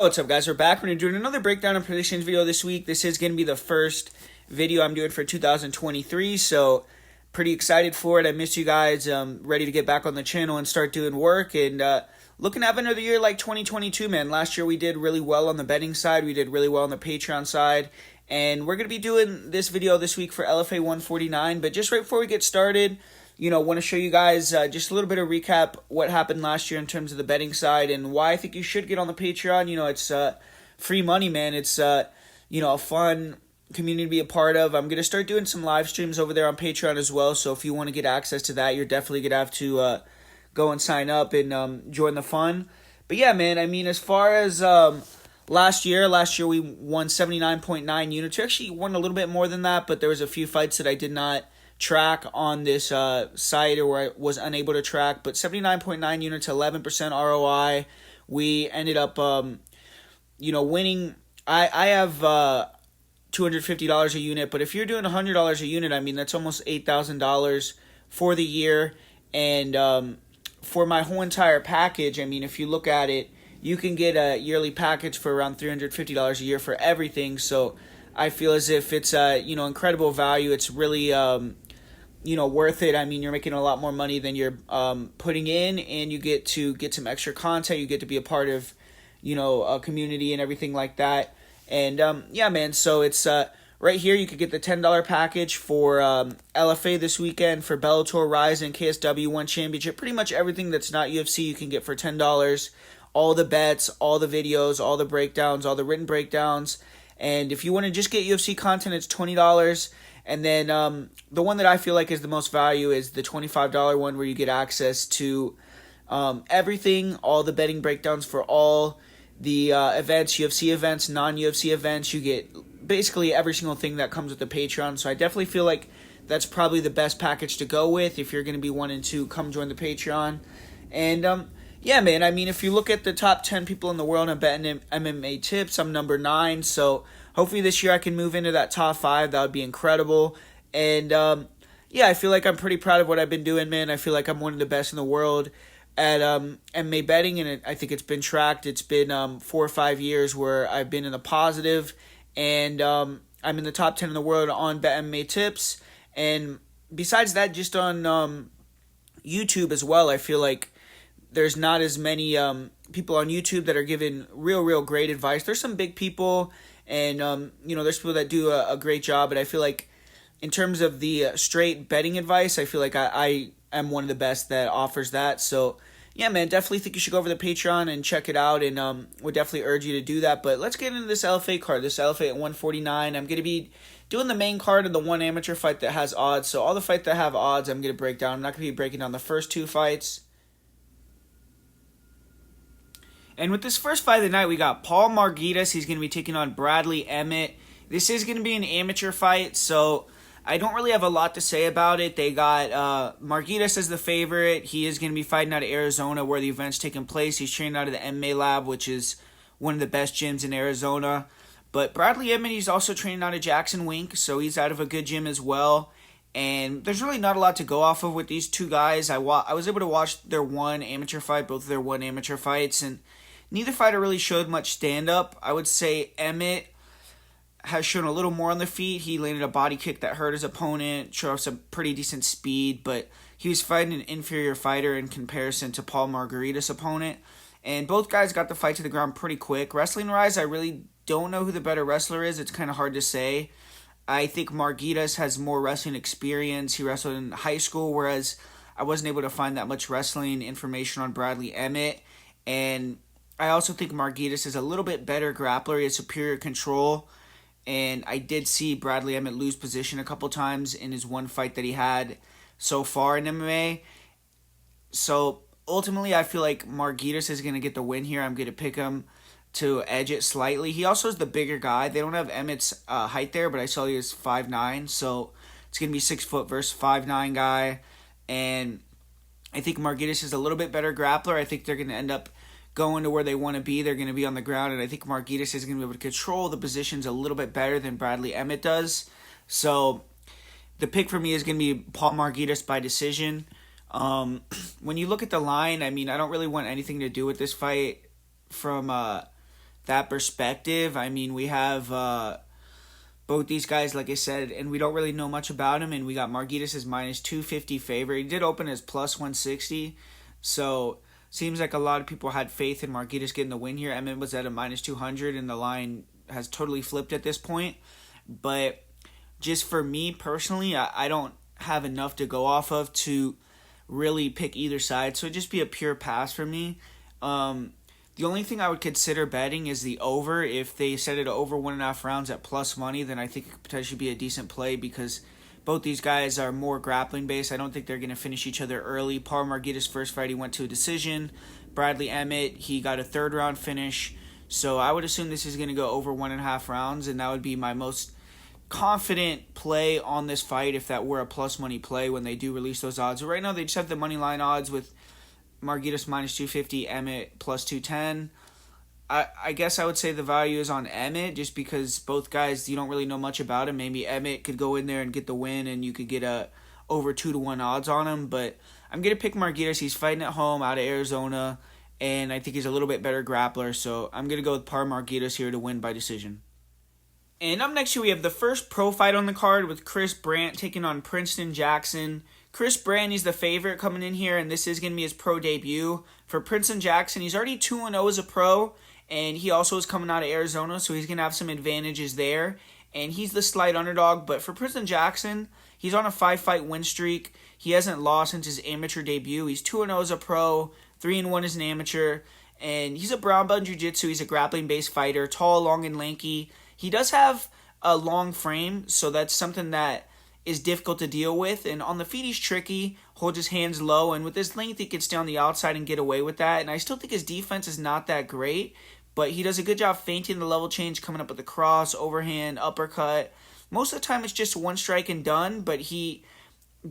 What's up, guys? We're back. We're going to do another breakdown and predictions video this week. This is going to be the first video I'm doing for 2023, so pretty excited for it. I missed you guys. Ready to get back on the channel and start doing work, and looking to have another year like 2022, man. Last year we did really well on the betting side. We did really well on the Patreon side, and we're going to be doing this video this week for LFA 149, but just right before we get started, want to show you guys just a little bit of recap what happened last year in terms of the betting side and why I think you should get on the Patreon. It's free money, man. It's, a fun community to be a part of. I'm going to start doing some live streams over there on Patreon as well, so if you want to get access to that, you're definitely going to have to go and sign up and join the fun. But yeah, man, I mean, as far as last year we won 79.9 units. We actually won a little bit more than that, but there was a few fights that I did not track on this site, or where I was unable to track, but 79.9 units, 11% ROI. We ended up winning. I have $250 a unit, but if you're doing $100 a unit, I mean, that's almost $8,000 for the year. And for my whole entire package, I mean, if you look at it, you can get a yearly package for around $350 a year for everything. So I feel as if it's incredible value. It's really worth it. I mean, you're making a lot more money than you're putting in, and you get to get some extra content. You get to be a part of, a community and everything like that. And yeah, man, so it's right here. You could get the $10 package for LFA this weekend, for Bellator, Rise, and KSW 1 Championship. Pretty much everything that's not UFC you can get for $10. All the bets, all the videos, all the breakdowns, all the written breakdowns. And if you want to just get UFC content, it's $20. And then the one that I feel like is the most value is the $25 one, where you get access to everything, all the betting breakdowns for all the events, UFC events, non-UFC events. You get basically every single thing that comes with the Patreon. So I definitely feel like that's probably the best package to go with if you're going to be wanting to come join the Patreon. And yeah, man, I mean, if you look at the top 10 people in the world, I'm betting MMA tips. I'm number 9, so hopefully this year I can move into that top 5. That would be incredible. And yeah, I feel like I'm pretty proud of what I've been doing, man. I feel like I'm one of the best in the world at MMA betting, and I think it's been tracked. It's been 4 or 5 years where I've been in the positive, and I'm in the top 10 in the world on Bet MMA tips. And besides that, just on YouTube as well, I feel like there's not as many people on YouTube that are giving real great advice. There's some big people, and there's people that do a great job, but I feel like in terms of the straight betting advice, I feel like I am one of the best that offers that. So yeah, man, definitely think you should go over to Patreon and check it out, and would definitely urge you to do that. But let's get into this LFA card, this LFA at 149. I'm going to be doing the main card of the one amateur fight that has odds. So all the fights that have odds, I'm going to break down. I'm not going to be breaking down the first 2 fights. And with this first fight of the night, we got Paul Marghitas. He's going to be taking on Bradley Emmett. This is going to be an amateur fight, so I don't really have a lot to say about it. They got Marghitas as the favorite. He is going to be fighting out of Arizona, where the event's taking place. He's training out of the MMA Lab, which is one of the best gyms in Arizona. But Bradley Emmett, he's also training out of Jackson Wink, so he's out of a good gym as well. And there's really not a lot to go off of with these two guys. I was able to watch their one amateur fight, both of their one amateur fights, and neither fighter really showed much stand-up. I would say Emmett has shown a little more on the feet. He landed a body kick that hurt his opponent, showed off some pretty decent speed, but he was fighting an inferior fighter in comparison to Paul Margaritas' opponent. And both guys got the fight to the ground pretty quick. Wrestling-wise, I really don't know who the better wrestler is. It's kind of hard to say. I think Marghitas has more wrestling experience. He wrestled in high school, whereas I wasn't able to find that much wrestling information on Bradley Emmett. And I also think Marghitas is a little bit better grappler. He has superior control. And I did see Bradley Emmett lose position a couple times in his one fight that he had so far in MMA. So ultimately, I feel like Marghitas is going to get the win here. I'm going to pick him to edge it slightly. He also is the bigger guy. They don't have Emmett's height there, but I saw he was 5'9", so it's going to be 6 foot versus 5'9" guy. And I think Marghitas is a little bit better grappler. I think they're going to end up going to where they want to be. They're going to be on the ground, and I think Marghitas is going to be able to control the positions a little bit better than Bradley Emmett does. So the pick for me is going to be Paul Marghitas by decision. When you look at the line, I mean, I don't really want anything to do with this fight from that perspective. I mean, we have both these guys, like I said, and we don't really know much about him. And we got Marghitas as minus 250 favorite. He did open as plus 160, so seems like a lot of people had faith in Marghitas getting the win here. Emmett was at a minus 200, and the line has totally flipped at this point. But just for me personally, I don't have enough to go off of to really pick either side, so it'd just be a pure pass for me. The only thing I would consider betting is the over. If they set it over 1.5 rounds at plus money, then I think it could potentially be a decent play because both these guys are more grappling based. I don't think they're going to finish each other early. Paul Marghitas' first fight, he went to a decision. Bradley Emmett, he got a 3rd round finish. So I would assume this is going to go over 1.5 rounds, and that would be my most confident play on this fight if that were a plus money play when they do release those odds. But right now they just have the money line odds with Marghitas minus 250, Emmett plus 210. I guess I would say the value is on Emmett just because both guys, you don't really know much about him. Maybe Emmett could go in there and get the win and you could get a over 2-1 odds on him. But I'm going to pick Marghitas. He's fighting at home out of Arizona, and I think he's a little bit better grappler. So I'm going to go with Par Marghitas here to win by decision. And up next here we have the first pro fight on the card with Chris Brandt taking on Princeton Jackson. Chris Brandt is the favorite coming in here, and this is going to be his pro debut. For Princeton Jackson, he's already 2-0 as a pro, and he also is coming out of Arizona, so he's going to have some advantages there. And he's the slight underdog, but for Princeton Jackson, he's on a 5-fight win streak. He hasn't lost since his amateur debut. He's 2-0 as a pro, 3-1 as an amateur, and he's a brown belt in jiu-jitsu. He's a grappling-based fighter, tall, long, and lanky. He does have a long frame, so that's something that is difficult to deal with. And on the feet, he's tricky, holds his hands low, and with his length, he can stay on the outside and get away with that. And I still think his defense is not that great, but he does a good job feinting the level change, coming up with the cross, overhand, uppercut. Most of the time, it's just one strike and done, but he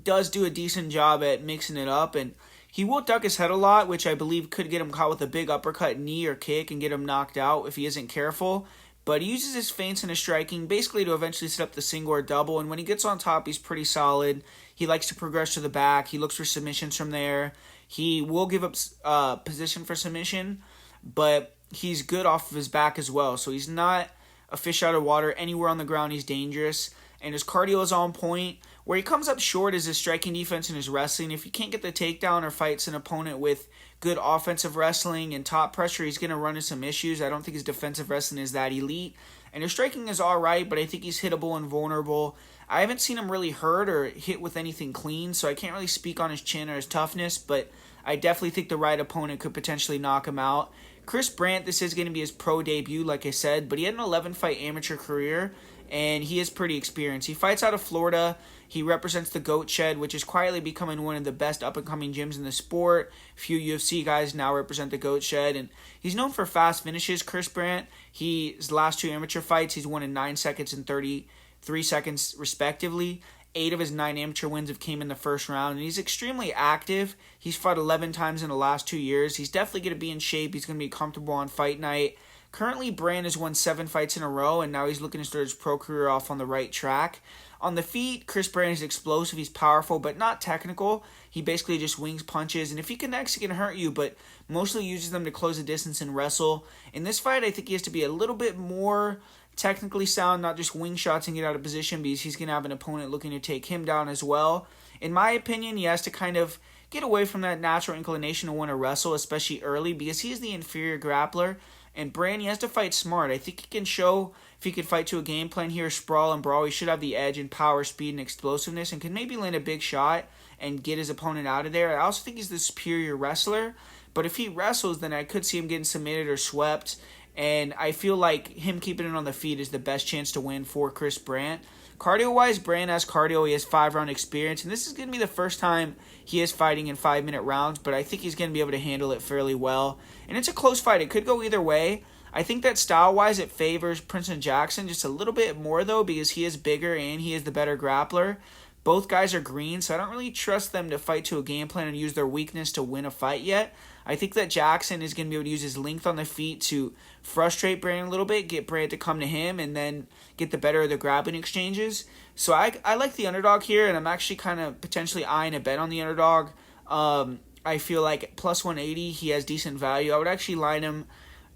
does do a decent job at mixing it up, and he will duck his head a lot, which I believe could get him caught with a big uppercut, knee, or kick and get him knocked out if he isn't careful. But he uses his feints and his striking basically to eventually set up the single or double. And when he gets on top, he's pretty solid. He likes to progress to the back. He looks for submissions from there. He will give up position for submission, but he's good off of his back as well. So he's not a fish out of water. Anywhere on the ground, he's dangerous. And his cardio is on point. Where he comes up short is his striking defense and his wrestling. If he can't get the takedown or fights an opponent with good offensive wrestling and top pressure, he's going to run into some issues. I don't think his defensive wrestling is that elite. And his striking is all right, but I think he's hittable and vulnerable. I haven't seen him really hurt or hit with anything clean, so I can't really speak on his chin or his toughness, but I definitely think the right opponent could potentially knock him out. Chris Brandt, this is going to be his pro debut, like I said, but he had an 11-fight amateur career, and he is pretty experienced. He fights out of Florida. He represents the Goat Shed, which is quietly becoming one of the best up-and-coming gyms in the sport. Few UFC guys now represent the Goat Shed, and he's known for fast finishes. Chris Brandt, his last 2 amateur fights, he's won in 9 seconds and 33 seconds, respectively. 8 of his 9 amateur wins have came in the first round, and he's extremely active. He's fought 11 times in the last 2 years. He's definitely going to be in shape. He's going to be comfortable on fight night. Currently, Brandt has won 7 fights in a row, and now he's looking to start his pro career off on the right track. On the feet, Chris Brandt is explosive. He's powerful, but not technical. He basically just wings punches, and if he connects, he can hurt you, but mostly uses them to close the distance and wrestle. In this fight, I think he has to be a little bit more technically sound, not just wing shots and get out of position, because he's going to have an opponent looking to take him down as well. In my opinion, he has to kind of get away from that natural inclination to want to wrestle, especially early, because he's the inferior grappler. And Brandt, he has to fight smart. I think he can show if he could fight to a game plan here, sprawl and brawl, he should have the edge in power, speed, and explosiveness, and can maybe land a big shot and get his opponent out of there. I also think he's the superior wrestler, but if he wrestles, then I could see him getting submitted or swept, and I feel like him keeping it on the feet is the best chance to win for Chris Brandt. Cardio-wise, Brandt has cardio. He has 5-round experience, and this is going to be the first time he is fighting in 5-minute rounds, but I think he's going to be able to handle it fairly well. And it's a close fight. It could go either way. I think that style-wise, it favors Princeton Jackson just a little bit more, though, because he is bigger and he is the better grappler. Both guys are green, so I don't really trust them to fight to a game plan and use their weakness to win a fight yet. I think that Jackson is going to be able to use his length on the feet to frustrate Brandt a little bit, get Brandt to come to him, and then get the better of the grappling exchanges. So I like the underdog here, and I'm actually kind of potentially eyeing a bet on the underdog. I feel like plus 180, he has decent value. I would actually line him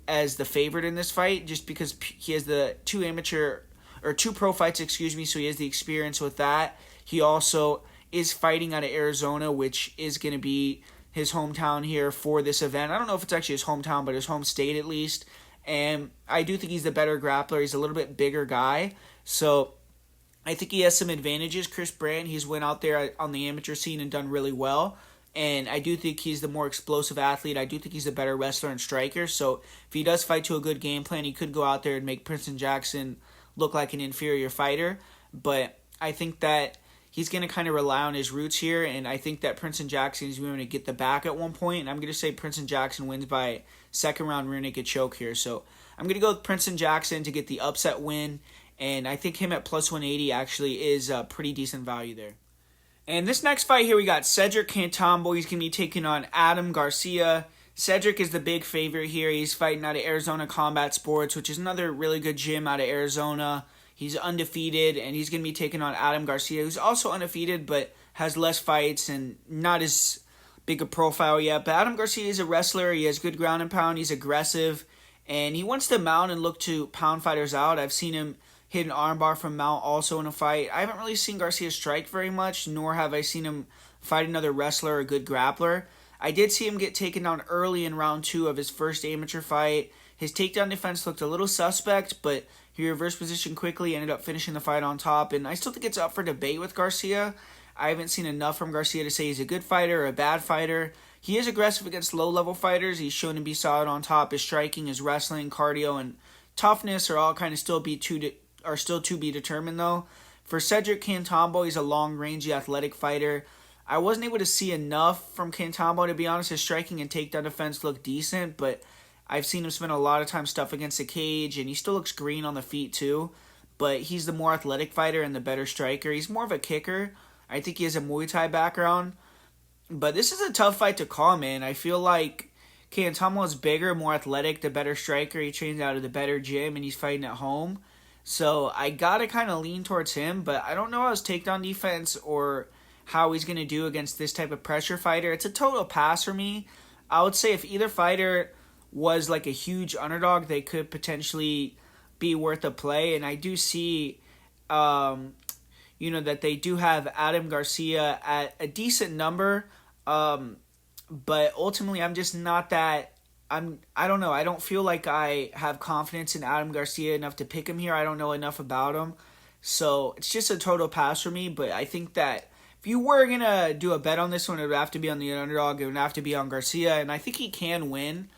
as the favorite in this fight, just because he has the two pro fights, so he has the experience with that. He also is fighting out of Arizona, which is going to be his hometown here for this event. I don't know if it's actually his hometown, but his home state at least. And I do think he's the better grappler. He's a little bit bigger guy, so I think he has some advantages. Chris Brandt, he's went out there on the amateur scene and done really well. And I do think he's the more explosive athlete. I do think he's a better wrestler and striker. So if he does fight to a good game plan, he could go out there and make Princeton Jackson look like an inferior fighter. But I think that he's going to kind of rely on his roots here. And I think that Princeton Jackson is going to get the back at one point. And I'm going to say Princeton Jackson wins by second round rear naked choke here. So I'm going to go with Princeton Jackson to get the upset win. And I think him at plus 180 actually is a pretty decent value there. And this next fight here, we got Cedric Canton. He's going to be taking on Adam Garcia. Cedric is the big favorite here. He's fighting out of Arizona Combat Sports, which is another really good gym out of Arizona. He's undefeated, and he's going to be taking on Adam Garcia, who's also undefeated, but has less fights and not as big a profile yet. But Adam Garcia is a wrestler. He has good ground and pound. He's aggressive, and he wants to mount and look to pound fighters out. I've seen him hit an armbar from mount also in a fight. I haven't really seen Garcia strike very much, nor have I seen him fight another wrestler or a good grappler. I did see him get taken down early in round 2 of his first amateur fight. His takedown defense looked a little suspect, but he reversed position quickly, ended up finishing the fight on top, and I still think it's up for debate with Garcia. I haven't seen enough from Garcia to say he's a good fighter or a bad fighter. He is aggressive against low-level fighters. He's shown to be solid on top. His striking, his wrestling, cardio, and toughness are all kind of still to be determined, though. For Cedric Canton, he's a long-rangey athletic fighter. I wasn't able to see enough from Canton, to be honest. His striking and takedown defense look decent, but I've seen him spend a lot of time stuff against the cage, and he still looks green on the feet, too. But he's the more athletic fighter and the better striker. He's more of a kicker. I think he has a Muay Thai background. But this is a tough fight to call, man. I feel like Canton is bigger, more athletic, the better striker. He trains out of the better gym, and he's fighting at home. So I gotta kind of lean towards him, but I don't know how his takedown defense or how he's going to do against this type of pressure fighter. It's a total pass for me. I would say if either fighter was like a huge underdog, they could potentially be worth a play. And I do see, that they do have Adam Garcia at a decent number. But ultimately, I'm just not that... I don't know. I don't feel like I have confidence in Adam Garcia enough to pick him here. I don't know enough about him. So it's just a total pass for me. But I think that if you were going to do a bet on this one, it would have to be on the underdog. It would have to be on Garcia. And I think he can win.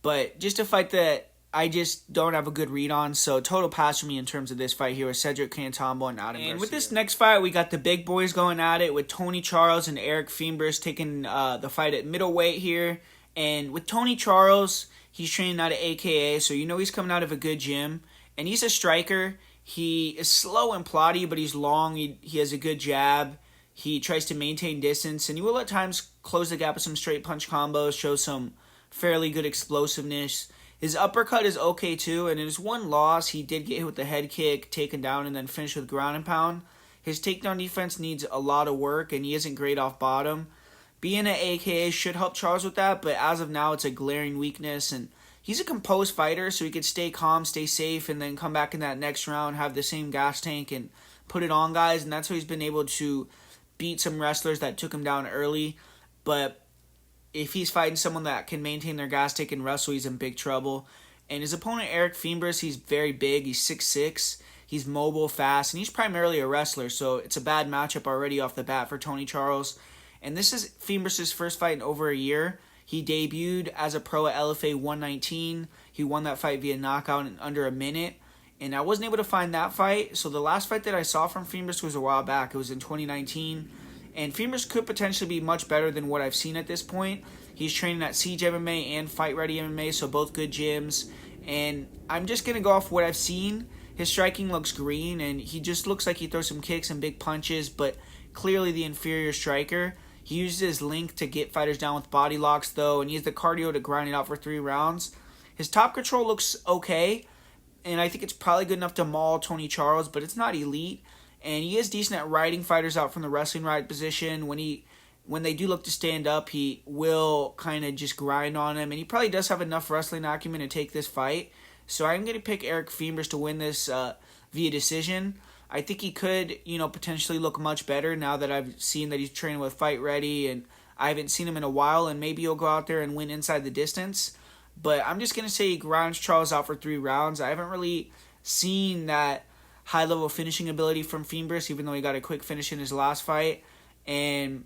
But just a fight that I just don't have a good read on. So total pass for me in terms of this fight here with Cedric Canton and Adam Garcia. And with this next fight, we got the big boys going at it with Tony Charles and Eric Feembris taking the fight at middleweight here. And with Tony Charles, he's training out of AKA, so he's coming out of a good gym. And he's a striker. He is slow and plotty, but he's long. He has a good jab. He tries to maintain distance, and he will at times close the gap with some straight punch combos, show some fairly good explosiveness. His uppercut is okay too, and in his one loss, he did get hit with the head kick, taken down, and then finished with ground and pound. His takedown defense needs a lot of work, and he isn't great off bottom. Being an AKA should help Charles with that, but as of now, it's a glaring weakness, and he's a composed fighter, so he could stay calm, stay safe, and then come back in that next round, have the same gas tank, and put it on guys, and that's how he's been able to beat some wrestlers that took him down early. But if he's fighting someone that can maintain their gas tank and wrestle, he's in big trouble. And his opponent, Eric Feembris, he's very big. He's 6'6". He's mobile, fast, and he's primarily a wrestler, so it's a bad matchup already off the bat for Tony Charles. And this is Feembris' first fight in over a year. He debuted as a pro at LFA 119. He won that fight via knockout in under a minute. And I wasn't able to find that fight. So the last fight that I saw from Feembris was a while back. It was in 2019. And Feembris could potentially be much better than what I've seen at this point. He's training at Siege MMA and Fight Ready MMA, so both good gyms. And I'm just going to go off what I've seen. His striking looks green, and he just looks like he throws some kicks and big punches, but clearly the inferior striker. He uses his length to get fighters down with body locks, though, and he has the cardio to grind it out for 3 rounds. His top control looks okay, and I think it's probably good enough to maul Tony Charles, but it's not elite. And he is decent at riding fighters out from the wrestling ride position. When he when they do look to stand up, he will kind of just grind on him. And he probably does have enough wrestling acumen to take this fight. So I'm going to pick Fimbres to win this via decision. I think he could, potentially look much better now that I've seen that he's training with Fight Ready, and I haven't seen him in a while, and maybe he'll go out there and win inside the distance. But I'm just going to say he grinds Charles out for 3 rounds. I haven't really seen that high-level finishing ability from Fimbres, even though he got a quick finish in his last fight. And,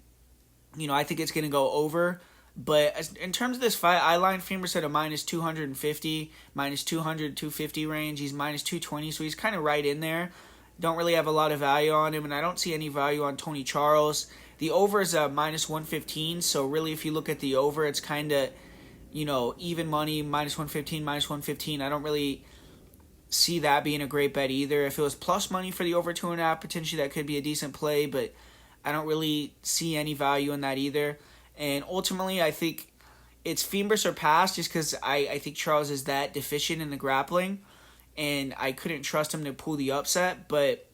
I think it's going to go over. But in terms of this fight, I lined Fimbres at a minus 250, minus 200, 250 range. He's minus 220, so he's kind of right in there. Don't really have a lot of value on him, and I don't see any value on Tony Charles. The over is a minus 115, so really if you look at the over, it's kind of, even money, minus 115, minus 115. I don't really see that being a great bet either. If it was plus money for the over 2.5, potentially that could be a decent play, but I don't really see any value in that either. And ultimately, I think it's Fimbres or pass, just because I think Charles is that deficient in the grappling, and I couldn't trust him to pull the upset. But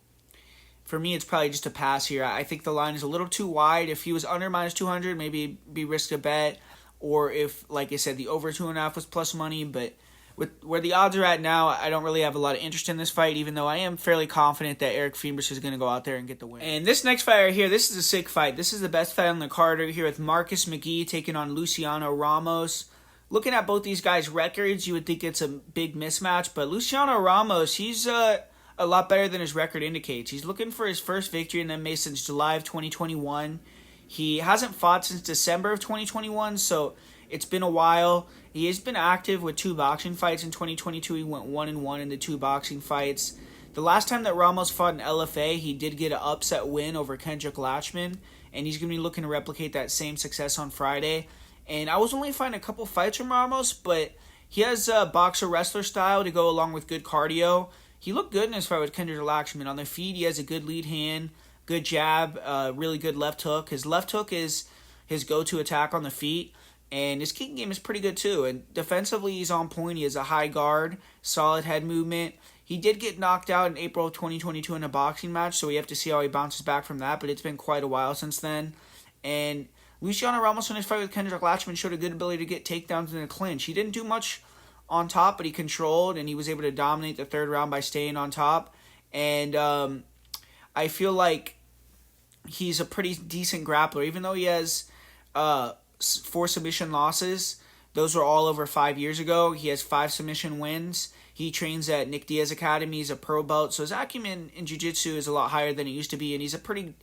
for me, it's probably just a pass here. I think the line is a little too wide. If he was under minus 200, maybe it'd be risk a bet. Or if, like I said, the over 2.5 was plus money. But with where the odds are at now, I don't really have a lot of interest in this fight, even though I am fairly confident that Fimbres is going to go out there and get the win. And this next fight right here, this is a sick fight. This is the best fight on the card right here with McGhee taking on Luciano Ramos. Looking at both these guys' records, you would think it's a big mismatch, but Luciano Ramos, he's a lot better than his record indicates. He's looking for his first victory in the MMA since July of 2021. He hasn't fought since December of 2021, so it's been a while. He has been active with 2 boxing fights in 2022. He went 1-1 in the 2 boxing fights. The last time that Ramos fought in LFA, he did get an upset win over Kendrick Latchman, and he's going to be looking to replicate that same success on Friday. And I was only finding a couple fights from Ramos, but he has a boxer-wrestler style to go along with good cardio. He looked good in his fight with Kendrick Latchman. On the feet, he has a good lead hand, good jab, really good left hook. His left hook is his go-to attack on the feet, and his kicking game is pretty good too. And defensively, he's on point. He has a high guard, solid head movement. He did get knocked out in April of 2022 in a boxing match, so we have to see how he bounces back from that, but it's been quite a while since then. And Luciano Ramos in his fight with Kendrick Latchman showed a good ability to get takedowns in a clinch. He didn't do much on top, but he controlled, and he was able to dominate the 3rd round by staying on top. And I feel like he's a pretty decent grappler, even though he has 4 submission losses. Those were all over 5 years ago. He has 5 submission wins. He trains at Nick Diaz Academy. He's a pro belt, so his acumen in jiu-jitsu is a lot higher than it used to be, and he's a pretty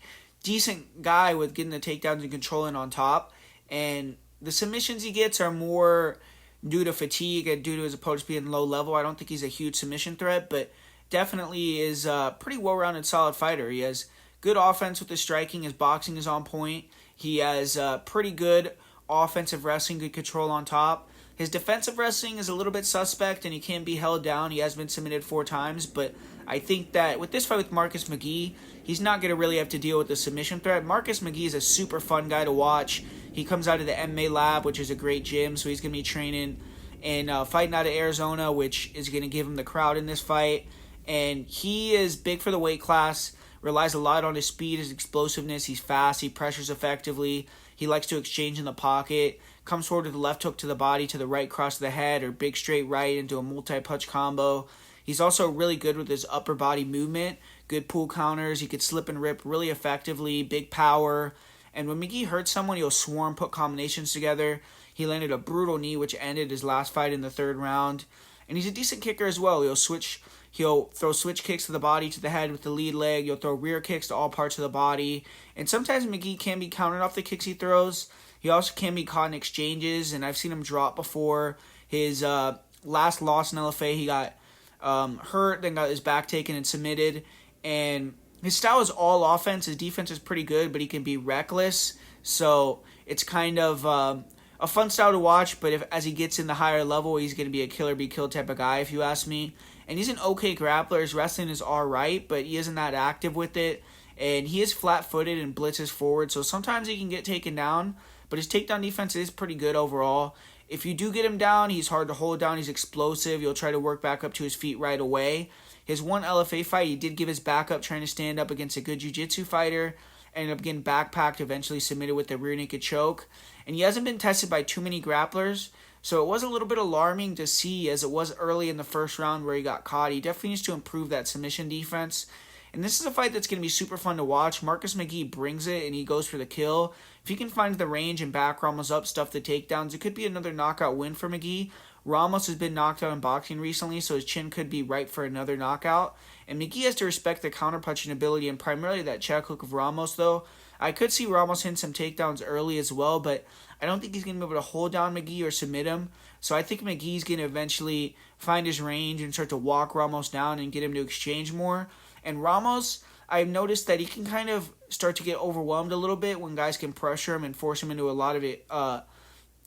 decent guy with getting the takedowns and controlling on top. And the submissions he gets are more due to fatigue and due to his opponents being low level. I don't think he's a huge submission threat, but definitely is a pretty well-rounded, solid fighter. He has good offense with his striking. His boxing is on point. He has pretty good offensive wrestling, good control on top. His defensive wrestling is a little bit suspect, and he can be held down. He has been submitted 4 times, but I think that with this fight with McGhee, he's not going to really have to deal with the submission threat. McGhee is a super fun guy to watch. He comes out of the MMA lab, which is a great gym, so he's going to be training and fighting out of Arizona, which is going to give him the crowd in this fight. And he is big for the weight class, relies a lot on his speed, his explosiveness. He's fast, he pressures effectively. He likes to exchange in the pocket, comes forward with the left hook to the body, to the right cross of the head, or big straight right into a multi-punch combo. He's also really good with his upper body movement, good pull counters. He could slip and rip really effectively, big power. And when McGee hurts someone, he'll swarm, put combinations together. He landed a brutal knee, which ended his last fight in the 3rd round. And he's a decent kicker as well. He'll throw switch kicks to the body, to the head with the lead leg. He'll throw rear kicks to all parts of the body. And sometimes McGee can be countered off the kicks he throws. He also can be caught in exchanges, and I've seen him drop before. His last loss in LFA, he got hurt, then got his back taken and submitted. And his style is all offense. His defense is pretty good, but he can be reckless. So it's kind of a fun style to watch, but as he gets in the higher level, he's going to be a killer be killed type of guy, if you ask me. And he's an okay grappler. His wrestling is all right, but he isn't that active with it. And he is flat-footed and blitzes forward, so sometimes he can get taken down, but his takedown defense is pretty good overall. If you do get him down, he's hard to hold down. He's explosive. You'll try to work back up to his feet right away. His one LFA fight, he did give his back up trying to stand up against a good jiu-jitsu fighter, ended up getting backpacked, eventually submitted with the rear naked choke. And he hasn't been tested by too many grapplers, so it was a little bit alarming to see as it was early in the first round where he got caught. He definitely needs to improve that submission defense. And this is a fight that's going to be super fun to watch. Marcus McGhee brings it, and he goes for the kill. If he can find the range and back Ramos up, stuff the takedowns, it could be another knockout win for McGhee. Ramos has been knocked out in boxing recently, so his chin could be ripe for another knockout. And McGhee has to respect the counterpunching ability and primarily that check hook of Ramos, though. I could see Ramos hit some takedowns early as well, but I don't think he's going to be able to hold down McGhee or submit him. So I think McGee's going to eventually find his range and start to walk Ramos down and get him to exchange more. And Ramos, I've noticed that he can kind of start to get overwhelmed a little bit when guys can pressure him and force him into a lot of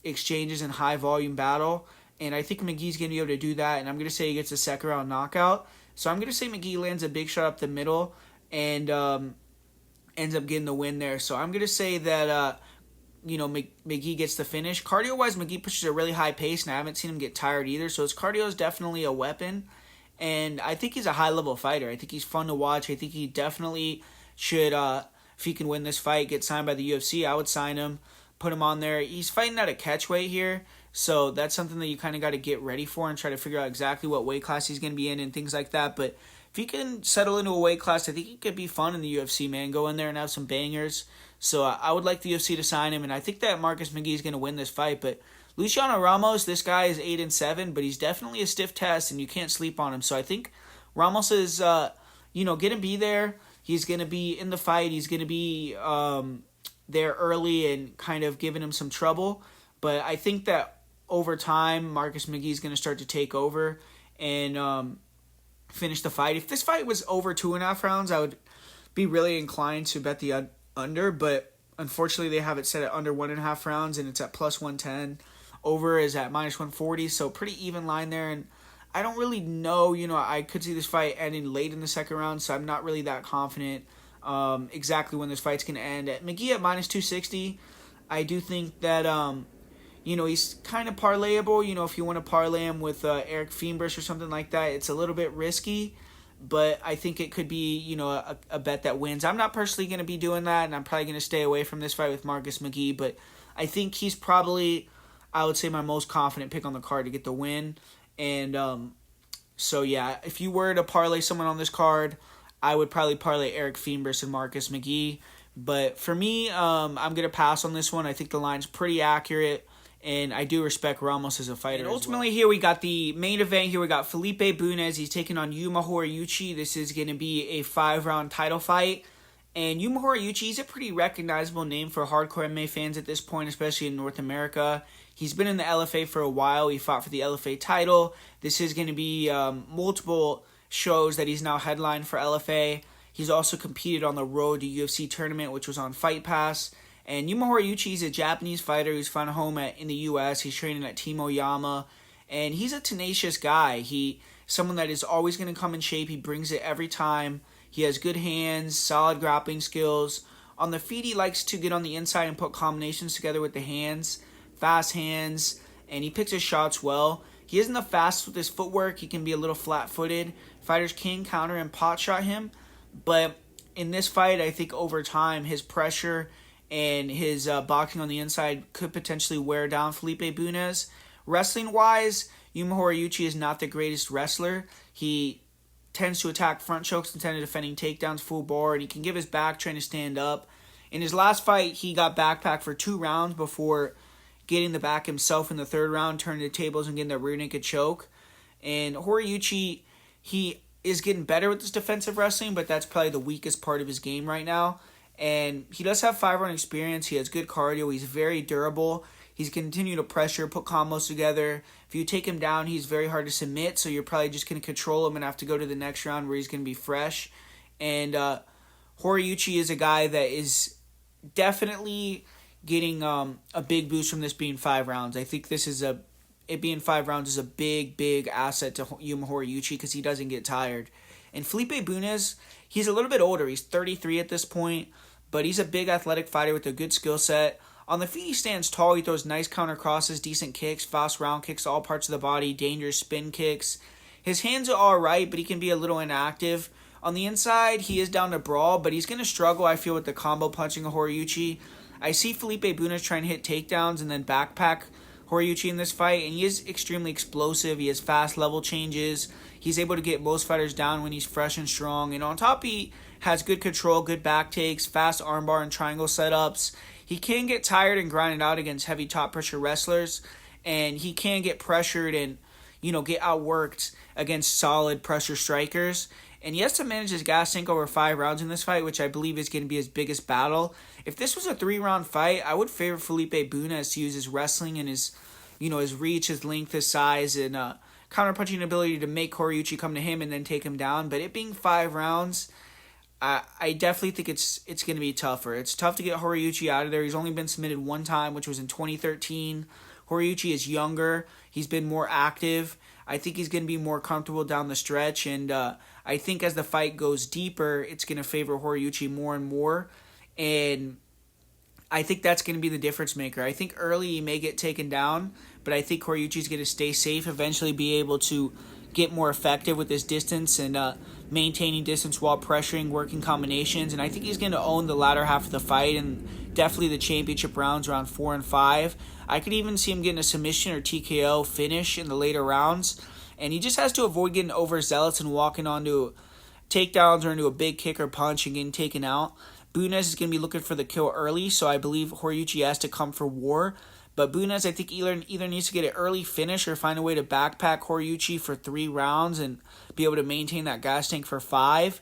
exchanges in high-volume battle. And I think McGee's going to be able to do that, and I'm going to say he gets a second-round knockout. So I'm going to say McGhee lands a big shot up the middle and ends up getting the win there. So I'm going to say that, McGee gets the finish. Cardio-wise, McGee pushes a really high pace, and I haven't seen him get tired either. So his cardio is definitely a weapon. And I think he's a high-level fighter. I think he's fun to watch. I think he definitely should, if he can win this fight, get signed by the UFC. I would sign him, put him on there. He's fighting at a catch weight here, so that's something that you kind of got to get ready for and try to figure out exactly what weight class he's going to be in and things like that. But if he can settle into a weight class, I think he could be fun in the UFC, man. Go in there and have some bangers. So I would like the UFC to sign him, and I think that Marcus McGhee is going to win this fight. But Luciano Ramos, this guy is 8-7, but he's definitely a stiff test, and you can't sleep on him. So I think Ramos is, going to be there. He's going to be in the fight. He's going to be there early and kind of giving him some trouble. But I think that over time, Marcus McGhee is going to start to take over and finish the fight. If this fight was over 2.5 rounds, I would be really inclined to bet the under, but unfortunately they have it set at under 1.5 rounds, and it's at plus 110. Over is at minus 140, so pretty even line there. And I don't really know, I could see this fight ending late in the second round, so I'm not really that confident exactly when this fight's going to end. At McGee at minus 260, I do think that, he's kind of parlayable. If you want to parlay him with Eric Feembris or something like that, it's a little bit risky, but I think it could be, a bet that wins. I'm not personally going to be doing that, and I'm probably going to stay away from this fight with Marcus McGhee, but I think he's probably, I would say, my most confident pick on the card to get the win. And so, yeah, if you were to parlay someone on this card, I would probably parlay Eric Feembris and Marcus McGhee. But for me, I'm going to pass on this one. I think the line's pretty accurate, and I do respect Ramos as a fighter. And ultimately, here we got the main event. Here we got Felipe Bunes. He's taking on Yuma Horiuchi. This is going to be a 5-round title fight. And Yuma Horiuchi, he's a pretty recognizable name for hardcore MMA fans at this point, especially in North America. He's been in the LFA for a while. He fought for the LFA title. This is going to be multiple shows that he's now headlined for LFA. He's also competed on the Road to UFC tournament, which was on Fight Pass. And Yuma Horiuchi is a Japanese fighter who's found a home in the U.S. He's training at Team Oyama. And he's a tenacious guy. He's someone that is always going to come in shape. He brings it every time. He has good hands, solid grappling skills. On the feet, he likes to get on the inside and put combinations together with the hands. Fast hands, and he picks his shots well. He isn't the fastest with his footwork. He can be a little flat-footed. Fighters can counter and pot shot him, but in this fight, I think over time, his pressure and his boxing on the inside could potentially wear down Felipe Bunes. Wrestling-wise, Yuma Horiuchi is not the greatest wrestler. He tends to attack front chokes instead of defending takedowns full bore, and he can give his back trying to stand up. In his last fight, he got backpacked for 2 rounds before getting the back himself in the 3rd round, turning the tables and getting that rear naked choke. And Horiuchi, he is getting better with his defensive wrestling, but that's probably the weakest part of his game right now. And he does have 5-round experience. He has good cardio. He's very durable. He's continued to pressure, put combos together. If you take him down, he's very hard to submit, so you're probably just going to control him and have to go to the next round where he's going to be fresh. And Horiuchi is a guy that is definitely getting a big boost from this being 5 rounds. I think it being 5 rounds is a big asset to Yuma Horiuchi because he doesn't get tired. And Felipe Bunes, he's a little bit older. He's 33 at this point, but he's a big athletic fighter with a good skill set. On the feet, he stands tall. He throws nice counter crosses, decent kicks, fast round kicks to all parts of the body, dangerous spin kicks. His hands are all right, but he can be a little inactive On the inside, he is down to brawl, but he's going to struggle, I feel, with the combo punching of Horiuchi. I see Felipe Bunes trying to hit takedowns and then backpack Horiuchi in this fight, and he is extremely explosive. He has fast level changes. He's able to get most fighters down when he's fresh and strong. And on top, he has good control, good back takes, fast armbar and triangle setups. He can get tired and grinded out against heavy top pressure wrestlers, and he can get pressured and, get outworked against solid pressure strikers. And he has to manage his gas tank over 5 rounds in this fight, which I believe is going to be his biggest battle. If this was a 3-round fight, I would favor Felipe Bunes to use his wrestling and his reach, his length, his size, and counterpunching ability to make Horiuchi come to him and then take him down. But it being 5 rounds, I definitely think it's going to be tougher. It's tough to get Horiuchi out of there. He's only been submitted one time, which was in 2013. Horiuchi is younger. He's been more active. I think he's going to be more comfortable down the stretch, and I think as the fight goes deeper, it's going to favor Horiuchi more and more, and I think that's going to be the difference maker. I think early he may get taken down, but I think Horiuchi's going to stay safe, eventually be able to get more effective with his distance and maintaining distance while pressuring, working combinations, and I think he's going to own the latter half of the fight and definitely the championship rounds around 4 and 5. I could even see him getting a submission or TKO finish in the later rounds, and he just has to avoid getting overzealous and walking onto takedowns or into a big kick or punch and getting taken out. Bunes is going to be looking for the kill early, so I believe Horiuchi has to come for war. But Bunes, I think, either needs to get an early finish or find a way to backpack Horiuchi for 3 rounds and be able to maintain that gas tank for 5,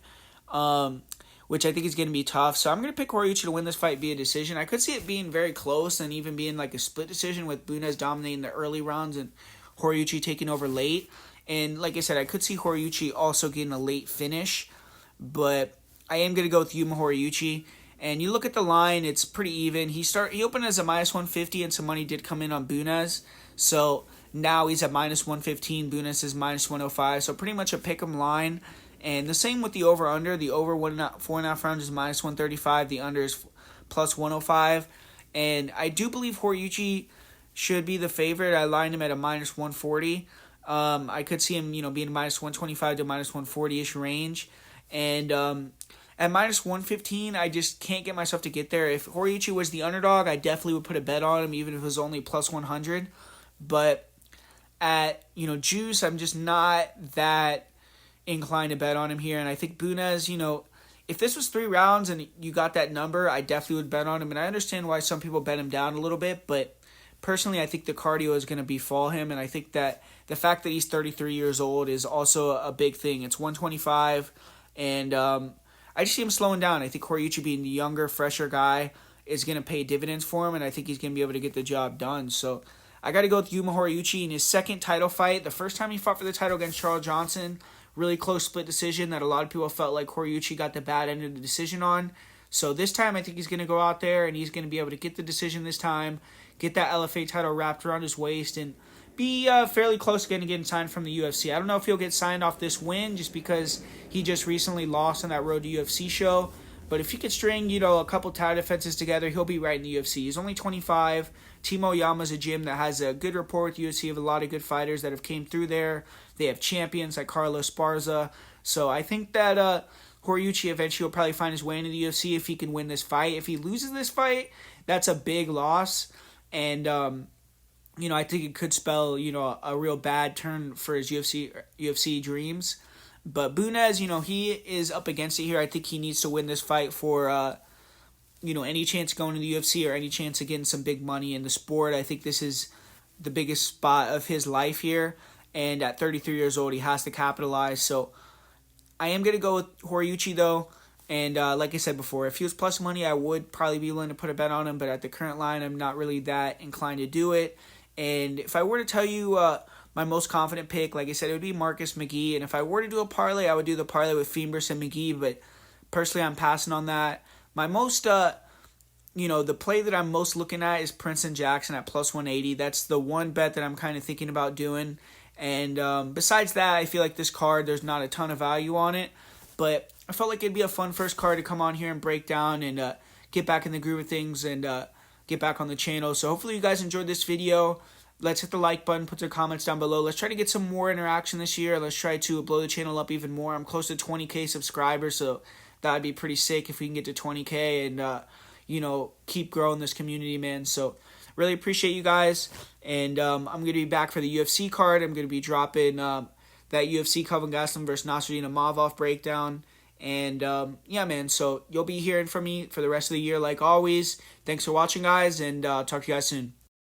which I think is going to be tough. So I'm going to pick Horiuchi to win this fight via decision. I could see it being very close and even being like a split decision with Bunes dominating the early rounds and Horiuchi taking over late. And like I said, I could see Horiuchi also getting a late finish, but I am going to go with Yuma Horiuchi. And you look at the line, it's pretty even. He opened as a minus 150, and some money did come in on Bunes. So now he's at minus 115. Bunes is minus 105. So pretty much a pick'em line. And the same with the over-under. The over 4.5 rounds is minus 135. The under is plus 105. And I do believe Horiuchi should be the favorite. I lined him at a minus 140. I could see him, being minus 125 to minus 140-ish range. And at minus 115, I just can't get myself to get there. If Horiuchi was the underdog, I definitely would put a bet on him, even if it was only plus 100. But at, juice, I'm just not that inclined to bet on him here. And I think Bunes, if this was 3 rounds and you got that number, I definitely would bet on him. And I understand why some people bet him down a little bit, but personally, I think the cardio is going to befall him. And I think that the fact that he's 33 years old is also a big thing. It's 125, and I just see him slowing down. I think Horiuchi, being the younger, fresher guy, is going to pay dividends for him, and I think he's going to be able to get the job done. So I got to go with Yuma Horiuchi in his second title fight. The first time he fought for the title against Charles Johnson, really close split decision that a lot of people felt like Horiuchi got the bad end of the decision on. So this time I think he's going to go out there and he's going to be able to get the decision this time, get that LFA title wrapped around his waist, and be fairly close to getting signed from the UFC. I don't know if he'll get signed off this win just because he just recently lost on that Road to UFC show. But if he could string, a couple title defenses together, he'll be right in the UFC. He's only 25. Team Oyama's a gym that has a good rapport with UFC, of a lot of good fighters that have came through there. They have champions like Carlos Esparza. So I think that Horiuchi eventually will probably find his way into the UFC if he can win this fight. If he loses this fight, that's a big loss. And I think it could spell, a real bad turn for his UFC dreams. But Bunes, he is up against it here. I think he needs to win this fight for, any chance of going to the UFC or any chance of getting some big money in the sport. I think this is the biggest spot of his life here. And at 33 years old, he has to capitalize. So I am going to go with Horiuchi, though. And like I said before, if he was plus money, I would probably be willing to put a bet on him. But at the current line, I'm not really that inclined to do it. And if I were to tell you my most confident pick, like I said, it would be Marcus McGee. And if I were to do a parlay, I would do the parlay with Fimbres and McGee. But personally, I'm passing on that. My most, the play that I'm most looking at is Princeton Jackson at plus 180. That's the one bet that I'm kind of thinking about doing. And besides that, I feel like this card, there's not a ton of value on it. But I felt like it'd be a fun first card to come on here and break down and get back in the groove of things and get back on the channel. So hopefully you guys enjoyed this video. let's hit the like button, put some comments down below. Let's try to get some more interaction this year. Let's try to blow the channel up even more. I'm close to 20K subscribers, so that would be pretty sick if we can get to 20K and, keep growing this community, man. So really appreciate you guys. And I'm going to be back for the UFC card. I'm going to be dropping that UFC Kelvin Gastelum versus Nasruddin Imavov breakdown. And, yeah, man, so you'll be hearing from me for the rest of the year like always. Thanks for watching, guys, and talk to you guys soon.